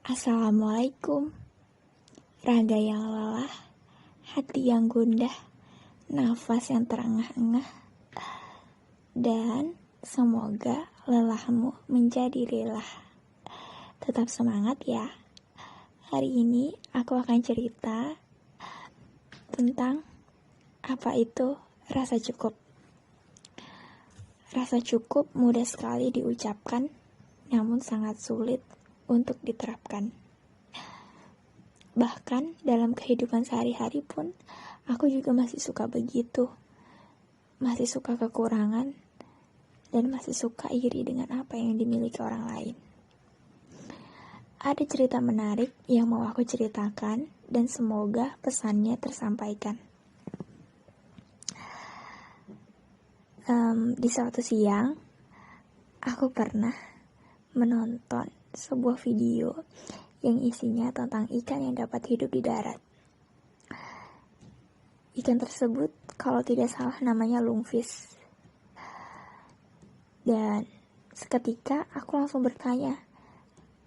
Assalamualaikum. Raga yang lelah, hati yang gundah, nafas yang terengah-engah, dan semoga lelahmu menjadi lelah. Tetap semangat ya. Hari ini aku akan cerita tentang apa itu rasa cukup. Rasa cukup mudah sekali diucapkan, namun sangat sulit untuk diterapkan. Bahkan dalam kehidupan sehari-hari pun, aku juga masih suka begitu. Masih suka kekurangan, dan masih suka iri dengan apa yang dimiliki orang lain. Ada cerita menarik yang mau aku ceritakan, dan semoga pesannya tersampaikan. Di suatu siang, aku pernah menonton sebuah video yang isinya tentang ikan yang dapat hidup di darat. Ikan tersebut, kalau tidak salah namanya lungfish. Dan seketika aku langsung bertanya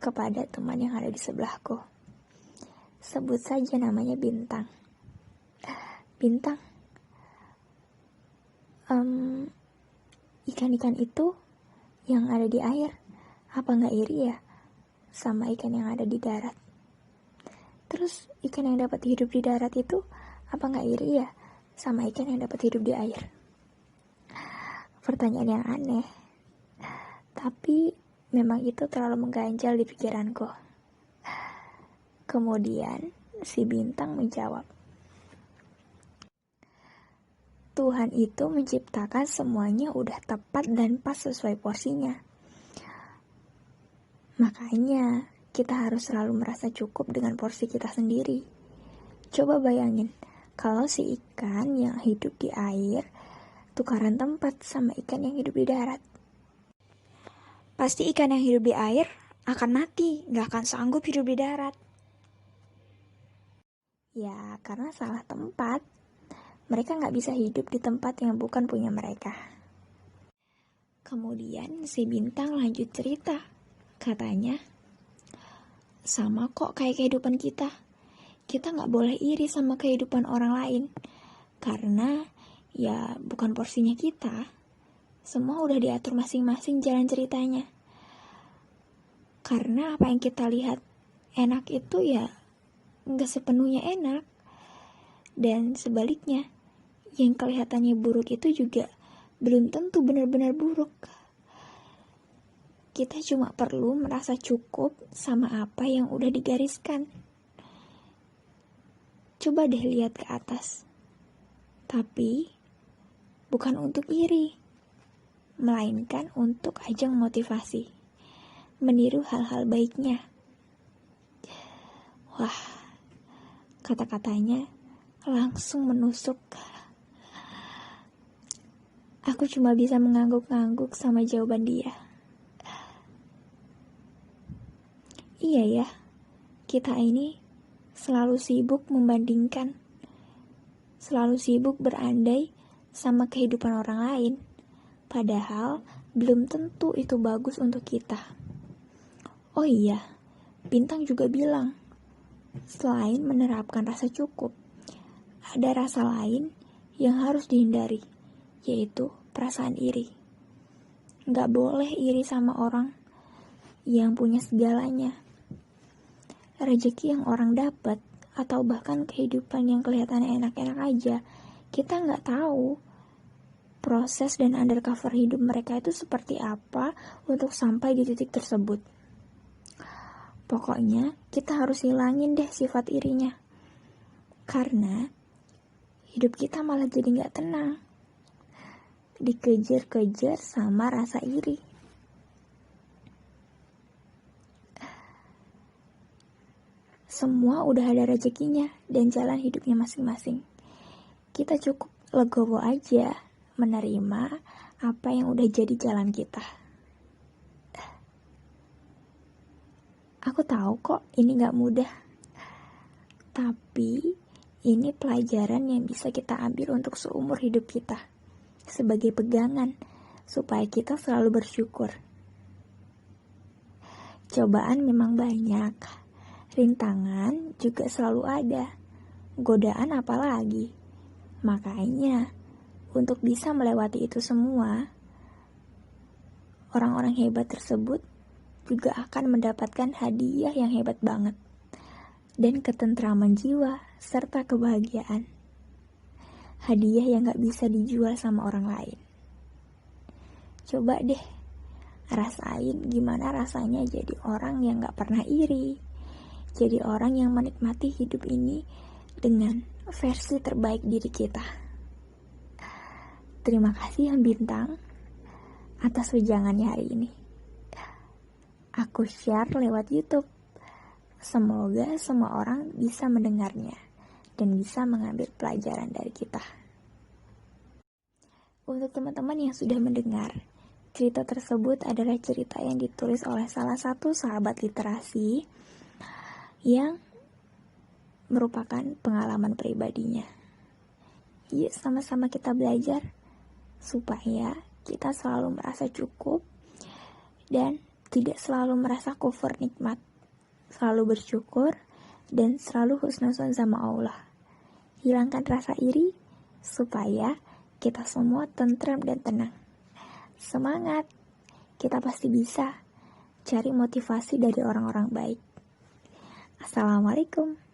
kepada teman yang ada di sebelahku. Sebut saja namanya Bintang. Bintang, ikan-ikan itu yang ada di air, apa nggak iri ya sama ikan yang ada di darat? Terus ikan yang dapat hidup di darat itu apa nggak iri ya sama ikan yang dapat hidup di air? Pertanyaan yang aneh, tapi memang itu terlalu mengganjal di pikiranku. Kemudian si Bintang menjawab, Tuhan itu menciptakan semuanya udah tepat dan pas sesuai porsinya. Makanya kita harus selalu merasa cukup dengan porsi kita sendiri. Coba bayangin, kalau si ikan yang hidup di air tukaran tempat sama ikan yang hidup di darat. Pasti ikan yang hidup di air akan mati, gak akan sanggup hidup di darat. Ya, karena salah tempat. Mereka gak bisa hidup di tempat yang bukan punya mereka. Kemudian si Bintang lanjut cerita. Katanya, sama kok kayak kehidupan kita. Kita gak boleh iri sama kehidupan orang lain. Karena ya bukan porsinya kita. Semua udah diatur masing-masing jalan ceritanya. Karena apa yang kita lihat enak itu ya gak sepenuhnya enak. Dan sebaliknya, yang kelihatannya buruk itu juga belum tentu benar-benar buruk. Kita cuma perlu merasa cukup sama apa yang udah digariskan. Coba deh lihat ke atas. Tapi bukan untuk iri, melainkan untuk ajang motivasi, meniru hal-hal baiknya. Wah, kata-katanya langsung menusuk. Aku cuma bisa mengangguk-angguk sama jawaban dia. Iya ya, kita ini selalu sibuk membandingkan, selalu sibuk berandai sama kehidupan orang lain, padahal belum tentu itu bagus untuk kita. Oh iya, Bintang juga bilang, selain menerapkan rasa cukup, ada rasa lain yang harus dihindari, yaitu perasaan iri. Gak boleh iri sama orang yang punya segalanya. Rezeki yang orang dapat, atau bahkan kehidupan yang kelihatannya enak-enak aja, kita gak tahu proses dan undercover hidup mereka itu seperti apa untuk sampai di titik tersebut. Pokoknya kita harus hilangin deh sifat irinya. Karena hidup kita malah jadi gak tenang. Dikejar-kejar sama rasa iri. Semua udah ada rezekinya dan jalan hidupnya masing-masing. Kita cukup legowo aja menerima apa yang udah jadi jalan kita. Aku tahu kok ini gak mudah. Tapi ini pelajaran yang bisa kita ambil untuk seumur hidup kita. Sebagai pegangan supaya kita selalu bersyukur. Cobaan memang banyak. Rintangan juga selalu ada, godaan apalagi. Makanya, untuk bisa melewati itu semua, orang-orang hebat tersebut juga akan mendapatkan hadiah yang hebat banget, dan ketentraman jiwa serta kebahagiaan. Hadiah yang gak bisa dijual sama orang lain. Coba deh rasain gimana rasanya jadi orang yang gak pernah iri, jadi orang yang menikmati hidup ini dengan versi terbaik diri kita. Terima kasih yang bintang atas wejangannya hari ini. Aku share lewat YouTube. Semoga semua orang bisa mendengarnya dan bisa mengambil pelajaran dari kita. Untuk teman-teman yang sudah mendengar, cerita tersebut adalah cerita yang ditulis oleh salah satu sahabat literasi yang merupakan pengalaman pribadinya. Yuk sama-sama kita belajar supaya kita selalu merasa cukup dan tidak selalu merasa kufur nikmat, selalu bersyukur dan selalu husnuzon sama Allah. Hilangkan rasa iri supaya kita semua tentram dan tenang. Semangat, kita pasti bisa. Cari motivasi dari orang-orang baik. Assalamualaikum.